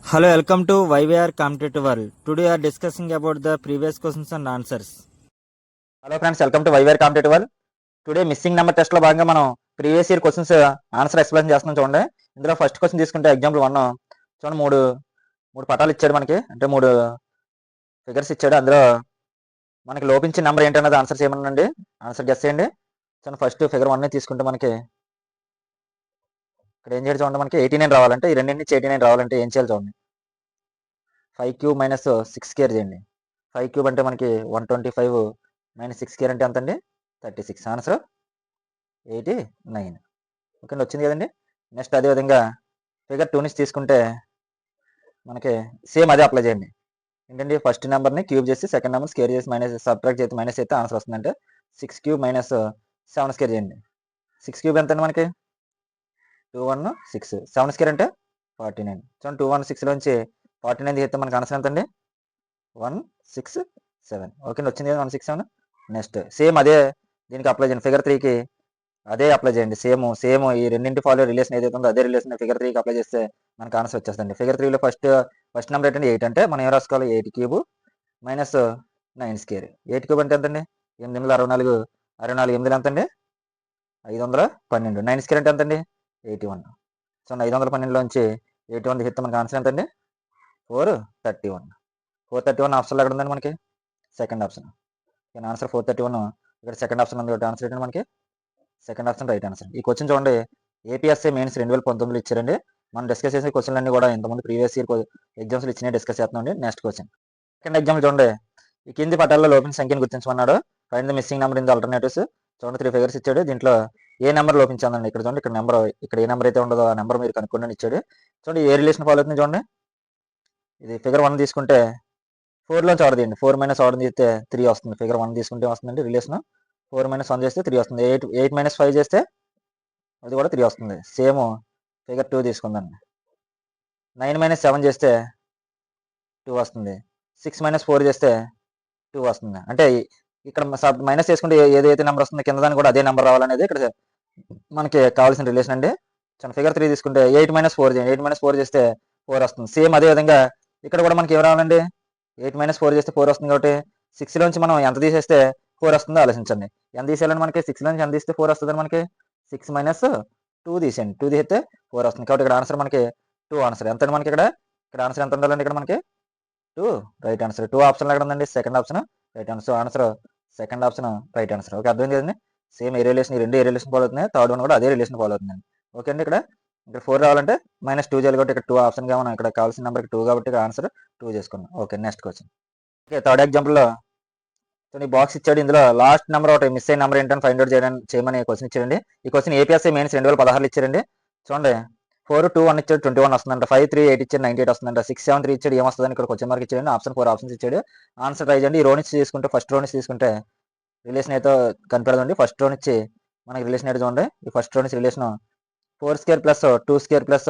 Hello, welcome to YVR Competitive World. Today we are discussing about the previous questions and answers. Hello friends, welcome to వైవేర్ competitive world. Today missing number test లో భాగంగా మనం previous year questions answer explain చేస్తున్నాం. చూడండి, ఇందులో first question తీసుకుంటే example 1 చూడండి. మూడు పటాలు ఇచ్చాడు మనకి, అంటే 3 ఫిగర్స్ ఇచ్చాడు. అందులో మనకి లోపించిన నెంబర్ ఏంటన్నది ఆన్సర్ చేయమనండి. ఆన్సర్ గెస్ చేయండి. చూడండి, ఫస్ట్ ఫిగర్ 1 తీసుకుంటే మనకి ఇక్కడ ఏం చేయాలి చూడండి. మనకి 89 రావాలంటే, ఈ రెండింటి నుంచి 89 రావాలంటే ఏం చేయాలి చూడండి. 5 క్యూబ్ మైనస్ 6 స్క్వేర్ చేయండి. 5 క్యూబ్ అంటే మనకి 125 మైనస్ 6 స్క్వేర్ అంటే ఎంత అండి? 36. ఆన్సర్ 89. ఓకే అండి, వచ్చింది కదండి. నెక్స్ట్ అదేవిధంగా ఫిగర్ 2 నుంచి తీసుకుంటే మనకి సేమ్ అదే అప్లై చేయండి. ఏంటంటే ఫస్ట్ నెంబర్ని క్యూబ్ చేసి సెకండ్ నెంబర్ స్క్వేర్ చేసి మైనస్ సబ్ట్రాక్ట్ చేసి మైనస్ అయితే ఆన్సర్ వస్తుందంటే 6 క్యూబ్ మైనస్ 7 స్క్వేర్ చేయండి. 6 క్యూబ్ ఎంత అండి మనకి? 216. 7 స్క్వేర్ అంటే 49. చూడండి, 216లోంచి 49 తీస్తే మనకి ఆన్సర్ ఎంత అండి? 167. ఓకే అండి, వచ్చింది కదా 167. నెక్స్ట్ సేమ్ అదే దీనికి అప్లై చేయండి. ఫిగర్ 3కి అదే అప్లై చేయండి. సేమ్ ఈ రెండింటి ఫాలో రిలేషన్ ఏదైతే ఉందో అదే రిలేషన్ ఫిగర్ 3కి అప్లై చేస్తే మనకు ఆన్సర్ వచ్చేస్తుంది. ఫిగర్ 3లో ఫస్ట్ నెంబర్ ఏంటంటే 8. అంటే మనం ఏం రాసుకోవాలి? 8 క్యూబ్ మైనస్ 9 స్క్వేర్. 8 క్యూబ్ అంటే ఎంతండి? 8 64. 64 8 ఎంత అండి? 512. 9 స్క్వేర్ అంటే ఎంతండి? 81. సో 512లోంచి 81 తీస్తే మనకి ఆన్సర్ ఎంతండి? 431. 431 ఆప్షన్లో ఎక్కడ ఉందండి మనకి? Second option. ఆన్సర్ 431 ఇక్కడ సెకండ్ ఆప్షన్ ఉంది. ఆన్సర్ ఏంటంటే మనకి సెకండ్ ఆప్షన్ రైట్ ఆన్సర్. ఈ క్వశ్చన్ చూడండి, ఏపీఎస్ఏ మెయిన్స్ 2019లో ఇచ్చారండి. మనం డిస్కస్ చేసే క్వశ్చన్లు అన్ని కూడా ఇంతకుముందు ప్రీవియస్ ఇయర్ ఎగ్జామ్స్లో ఇచ్చినా డిస్కస్ చేస్తున్నాం. నెక్స్ట్ క్వశ్చన్ సెకండ్ ఎగ్జామ్ చూడండి. ఈ కింది పటాల్లో లోపించిన సంఖ్యను గుర్తించమన్నాడు. Find the missing number in the alternatives. చూడండి, 3 ఫిగర్స్ ఇచ్చాడు. దీంట్లో ఏ నెంబర్ లోపించాలండి? ఇక్కడ చూడండి, ఇక్కడ ఏ నెంబర్ అయితే ఉండదో ఆ నెంబర్ మీరు కనుక్కోండి ఇచ్చాడు. చూడండి, ఏ రిలేషన్ ఫాలో అవుతుంది చూడండి. ఇది ఫిగర్ 1 తీసుకుంటే 4లోంచి ఆర్డర్ తీయండి. 4 మైనస్ ఆర్డర్ తీస్తే 3 వస్తుంది. ఫిగర్ 1 తీసుకుంటే వస్తుందండి రిలేషన్. 4 మైనస్ 1 చేస్తే 3 వస్తుంది. 8 మైనస్ 5 చేస్తే అది కూడా 3 వస్తుంది. Same figure 2 తీసుకుందండి. 9 మైనస్ 7 చేస్తే 2 వస్తుంది. 6 మైనస్ 4 చేస్తే 2 వస్తుంది. అంటే ఇక్కడ మైనస్ చేసుకుంటే ఏదైతే నెంబర్ వస్తుందో కింద దానికి కూడా అదే నెంబర్ రావాలనేది ఇక్కడ మనకి కావాల్సిన రిలేషన్ అండి. ఫిగర్ 3 తీసుకుంటే 8 మైనస్ 4 చేయండి. 8 మైనస్ 4 చేస్తే 4 వస్తుంది. సేమ్ అదే విధంగా ఇక్కడ కూడా మనకి ఏం రావాలండి? 8 మైనస్ 4 చేస్తే 4 వస్తుంది. కాబట్టి 6లోంచి మనం ఎంత తీసేస్తే 4 వస్తుందో ఆలోచించండి. ఎంత తీసేయాలని మనకి? 6లోంచి ఎంత తీస్తే 4 వస్తుందని మనకి 6 మైనస్ 2 తీసేయండి. 2 తీస్తే 4 వస్తుంది. కాబట్టి ఇక్కడ ఆన్సర్ మనకి 2 ఆన్సర్. ఎంత మనకి ఇక్కడ ఆన్సర్ ఎంత ఉండాలండి? ఇక్కడ మనకి 2 రైట్ ఆన్సర్. 2 ఆప్షన్ ఎక్కడ ఉందండి? Second option right answer. Answer second option right answer. Okay, అర్థమైంది కదండి. సేమ్ ఏ రిలేషన్, ఈ రెండు ఏ రిలేషన్ ఫాలో అవుతున్నాయి. థర్డ్ వన్ కూడా అదే రిలేషన్ ఫాలో అవుతుందండి. ఓకే అండి, ఇక్కడ 4 రావాలంటే -2 చేయాలి. కాబట్టి ఇక్కడ 2 ఆప్షన్గా మనం ఇక్కడ కావాల్సిన నెంబర్కి 2 కాబట్టి ఇక్కడ ఆన్సర్ 2 చేసుకున్నాం. Okay, next question. Okay, third ఎగ్జాంపుల్లో ఈ బాక్స్ ఇచ్చాడు. ఇందులో లాస్ట్ నెంబర్ ఒకటి మిస్ అయిన నెంబర్ ఏంటని ఫైండ్ అవుట్ చేయమని క్వశ్చన్ ఇచ్చారండి. ఈ క్వశ్చన్ ఏపీఎస్ఐ మెయిన్స్ 2016 ఇచ్చారండి. చూడండి, 4 2 1 ఇచ్చాడు 21 వస్తుందంట. 5 3 8 ఇచ్చాడు 98 వస్తుందంట. 6 7 3 ఇచ్చాడు ఏమొస్తుందని ఇక్కడ క్వశ్చన్ మార్క్ ఇచ్చాడు. ఆప్షన్ 4 ఆప్షన్స్ ఇచ్చాడు. ఆన్సర్ ట్రై చేయండి. ఈ రో నుంచి తీసుకుంటే ఫస్ట్ రో నుంచి తీసుకుంటే రిలేషన్ అయితే కనిపెడదండి. ఫస్ట్ రో నుంచి మనకి రిలేషన్ అయితే చూడండి. ఈ ఫస్ట్ రో నుంచి relation 4 square plus 2 square plus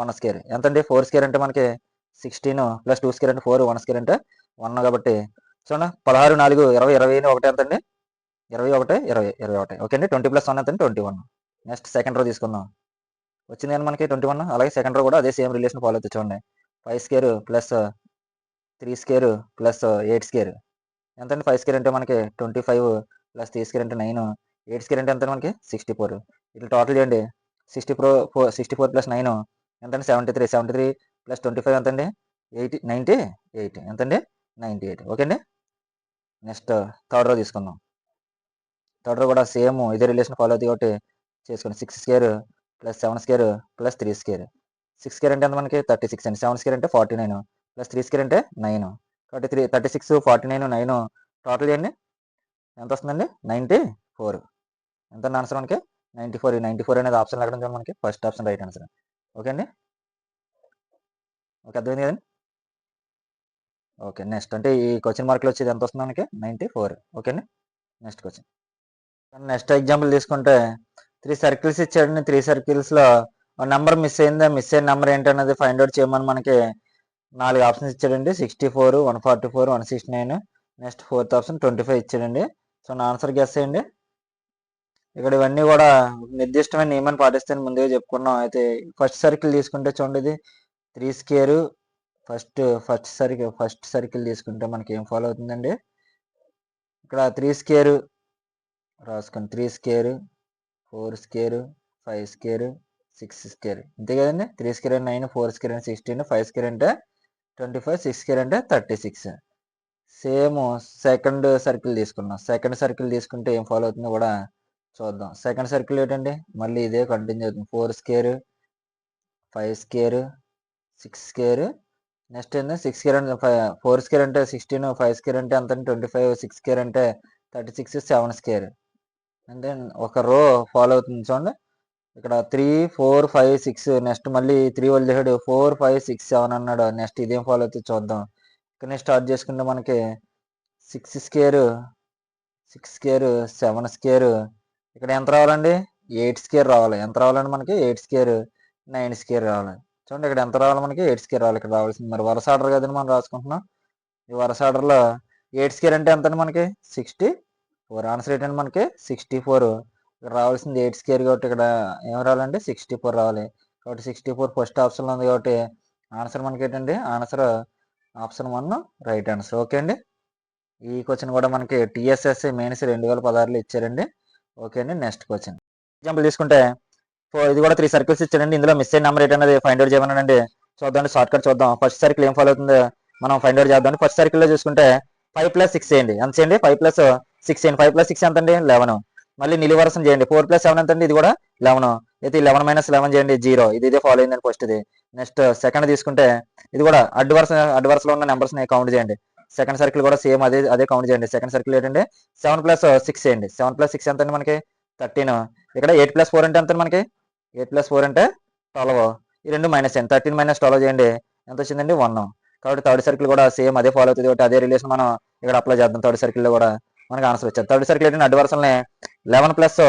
1 square ఎంతండి? 4 స్క్వేర్ అంటే మనకి 16 ప్లస్ 2 స్క్వేర్ అంటే 4, 1 స్క్వేర్ అంటే 1 కాబట్టి చూడండి 16 4 20 20 ఒకటి ఎంత అండి? 21 20 21. ఓకే అండి, 20 ప్లస్ 1 ఎంత అండి? 21. నెక్స్ట్ సెకండ్ రో తీసుకుందాం. వచ్చింది కానీ మనకి 21. అలాగే సెకండ్ రో కూడా అదే సేమ్ రిలేషన్ ఫాలో అవుతుంది. చూడండి, 5 square plus 3 square plus 8 square ఎంత అండి? 5 స్క్వేర్ అంటే మనకి 25 ప్లస్ 3 స్క్వేర్ అంటే 9. 8 స్క్వేర్ అంటే ఎంత మనకి? 64. ఇట్లా టోటల్ చేయండి. 64 ప్లస్ 9 ఎంతండి? 73. 73 ప్లస్ 25 ఎంతండి? 98 ఎంతండి? 98. ఓకే అండి, నెక్స్ట్ థర్డ్ రో తీసుకుందాం. థర్డ్ రో కూడా సేమ్ ఇదే రిలేషన్ ఫాలో అవుతుంది కాబట్టి చేసుకోండి. 6 square plus 7 square plus 3 square. 6 square అంటే ఎంత మనకి? 36 అండి. 7 స్క్వేర్ అంటే 49 ప్లస్ 3 స్క్వేర్ అంటే 9. కాబట్టి 36 49 9 టోటల్ చేయండి. ఎంత వస్తుందండి? 94. ఎంత ఆన్సర్ మనకి? 94. 94 అనేది ఆప్షన్ ఎక్కడ ఉంది మనకి? First option right answer. Okay అండి, ఓకే అర్థమైంది కదండి. ఓకే, నెక్స్ట్ అంటే ఈ క్వశ్చన్ మార్కులు వచ్చేది ఎంత వస్తుంది మనకి? 94. ఓకే అండి, నెక్స్ట్ క్వశ్చన్. నెక్స్ట్ ఎగ్జాంపుల్ తీసుకుంటే 3 సర్కిల్స్ ఇచ్చాడండి. 3 సర్కిల్స్లో నెంబర్ మిస్ అయిందా? మిస్ అయిన నెంబర్ ఏంటనేది ఫైండ్ అవుట్ చేయమని మనకి 4 ఆప్షన్స్ ఇచ్చాడండి. 64 144 169. నెక్స్ట్ ఫోర్త్ ఆప్షన్ 25 ఇచ్చాడండి. సో నా ఆన్సర్ గెస్ చేయండి. ఇక్కడ ఇవన్నీ కూడా నిర్దిష్టమైన నియమాన్ని పాటిస్తాను ముందుగా చెప్పుకున్నాం. అయితే ఫస్ట్ సర్కిల్ తీసుకుంటే చూడండి, ఇది 3 స్క్వేర్ ఫస్ట్ సర్కిల్ తీసుకుంటే మనకి ఏం ఫాలో అవుతుందండి, ఇక్కడ 3 స్క్వేర్ రాసుకోండి. 3 స్క్వేర్, 4 స్క్వేర్, 5 స్క్వేర్, 6 స్క్వేర్, అంతే కదండి. 3 స్క్వేర్ అంటే 9, 4 స్క్వేర్ అంటే 16, 5 స్క్వేర్ అంటే 25, 6 స్క్వేర్ అంటే 36. సేమ్ సెకండ్ సర్కిల్ తీసుకున్నాం. సెకండ్ సర్కిల్ తీసుకుంటే ఏం ఫాలో అవుతుందో కూడా చూద్దాం. సెకండ్ సర్కిల్ ఏంటండి, మళ్ళీ ఇదే కంటిన్యూ అవుతుంది. 4 స్క్వేర్, 5 స్క్వేర్, 6 స్క్వేర్, నెక్స్ట్ ఏంటంటే 6 స్క్వేర్ అంటే 4 స్క్వేర్ అంటే 16, 5 స్క్వేర్ అంటే ఎంత, 25, 6 స్క్వేర్ అంటే 36, 7 స్క్వేర్. అంటే ఒక రో ఫాలో అవుతుంది చూడండి. ఇక్కడ 3, 4, 5, 6, నెక్స్ట్ మళ్ళీ 3 వదిలేసాడు, 4, 5, 6, 7 అన్నాడు. నెక్స్ట్ ఇదేం ఫాలో అవుతుంది చూద్దాం. ఇక్కడ స్టార్ట్ చేసుకుంటే మనకి 6 స్క్వేర్, 6 స్క్వేర్, 7 స్క్వేర్, ఇక్కడ ఎంత రావాలండి, 8 స్క్వేర్ రావాలి. ఎంత రావాలండి మనకి, 8 స్క్వేర్, 9 స్క్వేర్ రావాలి. చూడండి ఇక్కడ ఎంత రావాలి మనకి, 8 స్క్వేర్ రావాలి. ఇక్కడ రావాల్సింది మరి వరుస ఆర్డర్ కదండి మనం రాసుకుంటున్నాం. ఈ వరుస ఆర్డర్లో 8 స్క్వేర్ అంటే ఎంత అండి మనకి, 64. ఆన్సర్ ఏంటంటే మనకి 64. ఇక్కడ రావాల్సింది 8 స్క్వేర్ కాబట్టి ఇక్కడ ఏం రావాలండి, 64 రావాలి. కాబట్టి 64 ఫస్ట్ ఆప్షన్లో ఉంది కాబట్టి ఆన్సర్ మనకి ఏంటండి, answer option 1 right answer. Okay అండి. ఈ క్వశ్చన్ కూడా మనకి టీఎస్ఎస్సి మెయిన్స్ 2016లో ఇచ్చారండి. ఓకే అండి. నెక్స్ట్ క్వశ్చన్ ఎగ్జాంపుల్ తీసుకుంటే ఇది కూడా 3 సర్కిల్స్ ఇచ్చారండి. ఇందులో మిస్ అయిన నెంబర్ ఏంటనేది ఫైండ్ అవుట్ చేయమన్నాడండి. చూద్దాం, షార్ట్ కట్ చూద్దాం. ఫస్ట్ సర్కిల్ ఏం ఫాలో అవుతుందో మనం ఫైండ్ అవుట్ చేద్దాం. ఫస్ట్ సర్కిల్లో చూసుకుంటే 5 + 6 చేయండి. ఎంత చేయండి, 5 + 6 చేయండి. 5 + 6 ఎంత అండి, 11. మళ్ళీ నిలువరసం చేయండి. 4 + 7 ఎంత అండి, ఇది కూడా 11. అయితే 11 - 11 చేయండి, 0. ఇదే ఫాలో అయిందండి ఫస్ట్ ఇది. నెక్స్ట్ సెకండ్ తీసుకుంటే ఇది కూడా అడ్డు వరుసలో ఉన్న నెంబర్స్ ని కౌంట్ చేయండి. సెకండ్ సర్కిల్ కూడా సేమ్ అదే కౌంట్ చేయండి. సెకండ్ సర్కిల్ ఏంటంటే 7 + 6 చేయండి. 7 + 6 ఎంత అండి మనకి, 13. ఇక్కడ 8 + 4 అంటే ఎంత మనకి, 8 + 4 అంటే 12. ఈ రెండు మైనస్ చేయండి. 13 - 12 చేయండి, ఎంత వచ్చిందండి, 1. కాబట్టి థర్డ్ సర్కిల్ కూడా సేమ్ అదే ఫాలో అవుతుంది కాబట్టి అదే రిలేషన్ మనం ఇక్కడ అప్లై చేద్దాం. థర్డ్ సర్కిల్లో కూడా మనకి ఆన్సర్ వచ్చేది. థర్డ్ సర్కిల్ ఏంటంటే అడ్డు వరుసల్ని 11 +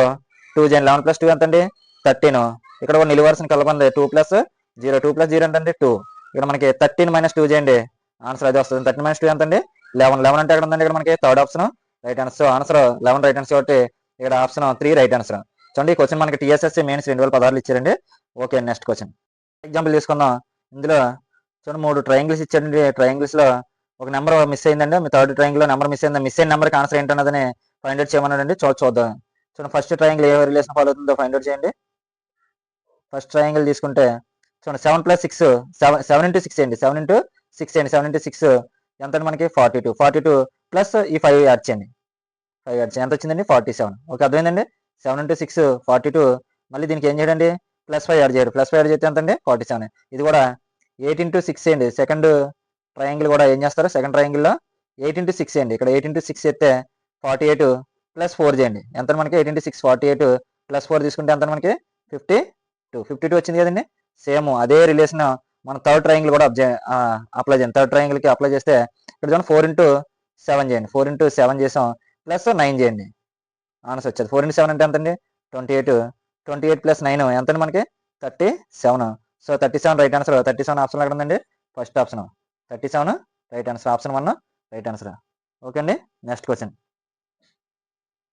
2 చేయండి. 11 + 2 ఎంత అండి, 13. ఇక్కడ కూడా నిలువు వరుసని కలపండి. 2 + 0, 2 + 0 అంటే 2. ఇక్కడ మనకి 13 - 2 చేయండి, ఆన్సర్ అదే వస్తుంది. 13 - 2 ఎంత అండి, 11. 11 అంటే ఎక్కడ ఉందండి, ఇక్కడ మనకి third option right answer. So answer 11 right answer కాబట్టి ఇక్కడ ఆప్షన్ 3 రైట్ ఆన్సర్. చూడండి ఈ క్వశ్చన్ మనకి టీఎస్ఎస్సి మెయిన్స్ 2016లో ఇచ్చారండి. ఓకే, నెక్స్ట్ క్వశ్చన్ ఎగ్జాంపుల్ తీసుకుందాం. ఇందులో చూడండి 3 ట్రయాంగిల్స్ ఇచ్చారండి. ట్రయాంగిల్స్ లో ఒక నెంబర్ మిస్ అయిందండి. మీ థర్డ్ ట్రయాంగిల్ లో నెంబర్ మిస్ అయింది. మిస్ అయిన నెంబర్కి ఆన్సర్ ఏంటన్నదని ఫైండ్ అవుట్ చేయమన్నాడండి. చూద్దాం. చూడండి ఫస్ట్ ట్రయాంగిల్ ఏ రిలేషన్ ఫాలో అవుతుందో ఫైండ్ అవుట్ చేయండి. ఫస్ట్ ట్రయాంగిల్ తీసుకుంటే చూడండి 7 + 6, 7 × 6 చేయండి. 7 × 6 చేయండి. 7 × 6 ఎంత అండి మనకి, 42. 42 ప్లస్ ఈ 5 యాడ్ చేయండి. 5 యాడ్ చేయండి, ఎంత వచ్చిందండి, 47. ఓకే, అర్థమైందండి. 7 × 6 42. మళ్ళీ దీనికి ఏం చేయండి, +5 యాడ్ చేయరు. +5 యాడ్ చేస్తే ఎంత అండి, 47. ఇది కూడా 8 × 6 చేయండి. సెకండ్ ట్రయాంగిల్ కూడా ఏం చేస్తారు, సెకండ్ ట్రయాంగిల్లో 8 × 6 చేయండి. ఇక్కడ 8 × 6 చేస్తే 48 + 4 చేయండి. ఎంత మనకి, 8 × 6 48 + 4 తీసుకుంటే ఎంత మనకి, 52 వచ్చింది కదండి. సేమ్ అదే రిలేషన్ మన థర్డ్ ట్రయాంగిల్ కూడా అప్లై చేయండి. థర్డ్ ట్రయాంగిల్ కి అప్లై చేస్తే ఇక్కడ చూడండి 4 × 7 చేయండి. 4 × 7 చేసాం, +9 చేయండి, ఆన్సర్ వచ్చేది. 4 × 7 అంటే ఎంత అండి, 28. 28 + 9 ఎంత అండి మనకి, 37. So 37 right answer. 37 ఆప్షన్ ఎక్కడ ఉందండి, first option 37 right answer. Option 1 right answer. Okay అండి. నెక్స్ట్ క్వశ్చన్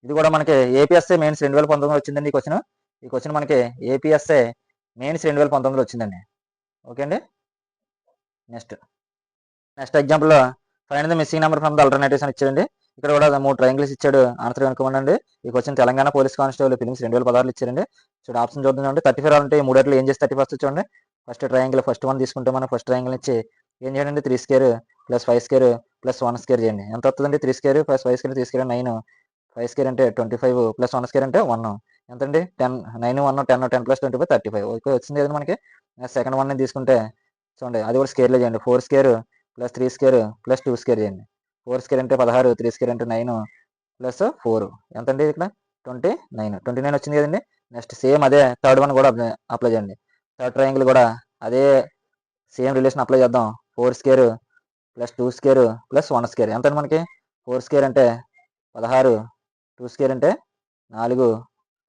ఇది కూడా మనకి ఏపీఎస్ఏ మెయిన్స్ 2019లో వచ్చిందండి. ఈ క్వశ్చన్ మనకి ఏపీఎస్ఏ మెయిన్స్ 2019లో వచ్చిందండి. ఓకే అండి. Next example find the missing number from the alternatives అని ఇచ్చాడండి. ఇక్కడ కూడా 3 ట్రయాంగిల్స్ ఇచ్చాడు. ఆన్సర్ కనుక్కోమండి. ఈ question Telangana police constable prelims 2016లో ఇచ్చారండి. చూడండి ఆప్షన్ చూద్దాం. చూడండి 34 అంటే ఈ మూడేట్లో ఏం చేసి 31 చూడండి. ఫస్ట్ ట్రయాంగిల్ ఫస్ట్ వన్ తీసుకుంటే మనం ఫస్ట్ ట్రయాంగిల్ ఇచ్చి ఏం చేయండి, 3 స్క్వేర్ + 5 స్క్వేర్ + 1 స్క్వేర్ చేయండి. ఎంత వస్తుందండి, 3 స్క్వేర్ + 5 స్క్వేర్ 3 స్క్వేర్ 9, 5 స్క్వేర్ అంటే 25 + 1 స్క్వేర్ అంటే 1. ఎంతండి, 10, 9, 1, 10, 10 + 25 35. ఓకే, వచ్చింది కదా మనకి. సెకండ్ వన్ తీసుకుంటే చూడండి అది కూడా స్క్వేర్లో చేయండి. 4 స్క్వేర్ + 3 స్క్వేర్ + 2 స్క్వేర్ చేయండి. 4 స్క్వేర్ అంటే 16, 3 స్క్వేర్ అంటే 9 + 4 ఎంతండి, ఇక్కడ 29 వచ్చింది కదండి. నెక్స్ట్ సేమ్ అదే థర్డ్ వన్ కూడా అప్లై చేయండి. థర్డ్ ట్రయాంగిల్ కూడా అదే సేమ్ రిలేషన్ అప్లై చేద్దాం. 4 స్క్వేర్ + 2 స్క్వేర్ + 1 స్క్వేర్ ఎంత మనకి, 4 స్క్వేర్ అంటే 16, 2 స్క్వేర్ అంటే 4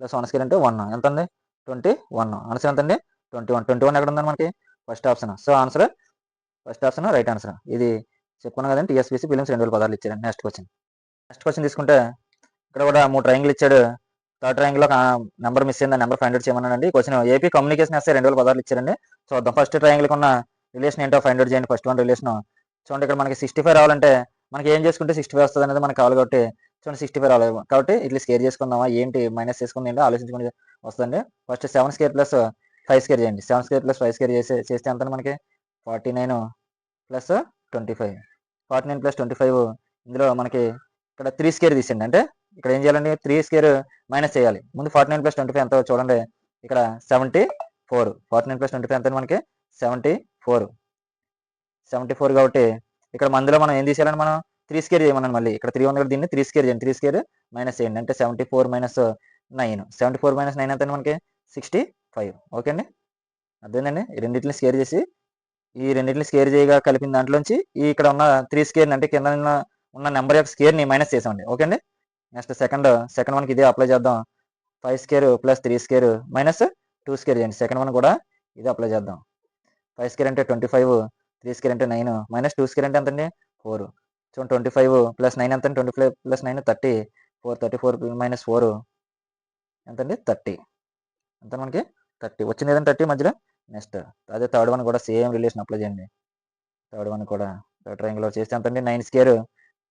+ 1 స్క్వేర్ అంటే 1 ఎంత అండి, 21. ఆన్సర్ ఎంత అండి, 21 ఎక్కడ ఉందండి మనకి, first option. So answer first option right answer. ఇది చెప్పుకున్నాం కదండి, టీఎస్పీసీ ఫిలిమ్స్ 2016 ఇచ్చారండి. నెక్స్ట్ క్వశ్చన్ తీసుకుంటే ఇక్కడ కూడా 3 ట్రయాంగిల్ ఇచ్చాడు. థర్డ్ ట్రయాంగిల్ లో నెంబర్ మిస్ అయింది, నెంబర్ ఫైండ్ అవుట్ చేయమన్నాడండి. క్వశ్చన్ ఏపీ కమ్యూనికేషన్ ఎస్ఐ 2016 ఇచ్చారండి. చూద్దాం. ఫస్ట్ ట్రయాంగిల్ ఉన్న రిలేషన్ ఏంటో ఫైండ్ అవుట్ చేయండి. ఫస్ట్ వన్ రిలేషన్ చూడండి, ఇక్కడ మనకి 65 రావాలంటే మనకి ఏం చేసుకుంటే 65 వస్తుంది అనేది మనకు కావాలి కాబట్టి చూడండి 65 రావాలి కాబట్టి ఇట్లా స్కేర్ చేసుకుందామా ఏంటి మైనస్ చేసుకుంది ఏంటో ఆలోచించుకుని వస్తుంది. ఫస్ట్ 7 స్కేర్ ప్లస్ 5 స్కేర్ చేయండి. 7 స్కేర్ ప్లస్ 5 స్కేర్ చేస్తే ఎంత మనకి 49 ప్లస్ 25. 49 ప్లస్ 25 ఇందులో మనకి ఇక్కడ 3 స్కేర్ తీసేయండి. అంటే ఇక్కడ ఏం చేయాలండి 3 స్కేర్ మైనస్ చేయాలి. ముందు 49 ప్లస్ 25 ఎంత చూడండి, ఇక్కడ 74. 49 ప్లస్ 25 ఎంత మనకి 74. 74 కాబట్టి ఇక్కడ మందులో మనం ఏం తీసేయాలని మనం 3 స్కేర్ చేయమన్నాను. మళ్ళీ ఇక్కడ 3 ఉంది కదా, దీన్ని 3 స్కేర్ చేయండి. 3 స్కేర్ మైనస్ చేయండి అంటే 74 మైనస్ 9. 74 మైనస్ 9 ఎంత మనకి 65. ఓకే అండి, అదేనండి. రెండింటిని స్కేర్ చేసి ఈ రెండింటిని స్కేర్ చేయగా కలిపిన దాంట్లోంచి ఈ ఇక్కడ ఉన్న 3 స్కేర్ అంటే కింద ఉన్న నెంబర్ యొక్క స్కేర్ని మైనస్ చేసామండి. ఓకే అండి, నెక్స్ట్ సెకండ్ వన్కి ఇదే అప్లై చేద్దాం. 5 square plus 3 square minus 2 square చేయండి. సెకండ్ వన్ కూడా ఇదే అప్లై చేద్దాం. 5 స్కేర్ అంటే 25, 3 స్కేర్ అంటే 9 మైనస్ 2 స్కేర్ అంటే ఎంతండి 4. చూడండి 25 ప్లస్ 9 ఎంత, 25 ప్లస్ 9 30. 34 మైనస్ 4 ఎంతండి 30. ఎంత మనకి 30 వచ్చింది ఏదంటే 30 మధ్యలో. నెక్స్ట్ అదే థర్డ్ వన్ కూడా సేమ్ రిలేషన్ అప్లై చేయండి. థర్డ్ వన్ కూడా ట్రయాంగిల్ చేస్తే ఎంతండి 9 square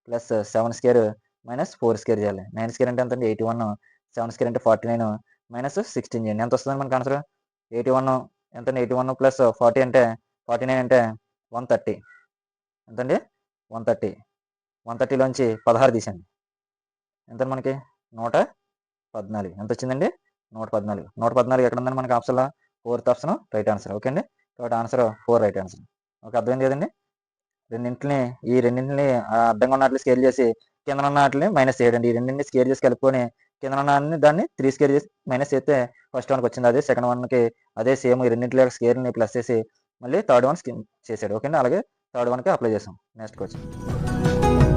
plus 7 square minus 4 square చేయాలి. 9 స్కేర్ అంటే ఎంతండి 81, 7 స్కేర్ అంటే 49 మైనస్ 16 చేయండి. ఎంత వస్తుంది మనకి ఆన్సర్ 81 ఎంతండి 81 ప్లస్ 40 అంటే 49 అంటే 130. ఎంతండి 130. 130లోంచి 16 తీసండి. ఎంత మనకి 114. ఎంత వచ్చిందండి 114. 114 ఎక్కడ ఉందండి మనకి ఆప్షన్లో 4th option right answer. Okay అండి, కాబట్టి ఆన్సర్ 4 రైట్ ఆన్సర్. ఓకే, అర్థమైంది కదండి. ఈ రెండింటిని అడ్డంగా ఉన్న వాటిని స్కేర్ చేసి కింద ఉన్న వాటిని మైనస్ చేయడండి. ఈ రెండింటిని స్కేర్ చేసి కలుపుకొని కింద ఉన్న దాన్ని 3 స్కేర్ చేసి మైనస్ చేస్తే ఫస్ట్ వన్కి వచ్చింది. అదే సెకండ్ వన్కి అదే సేమ్ ఈ రెండింటి స్కేర్ని ప్లస్ చేసి మళ్ళీ థర్డ్ వన్ చేసాడు. ఓకే అండి, అలాగే థర్డ్ వన్కి అప్లై చేసాం. Next question.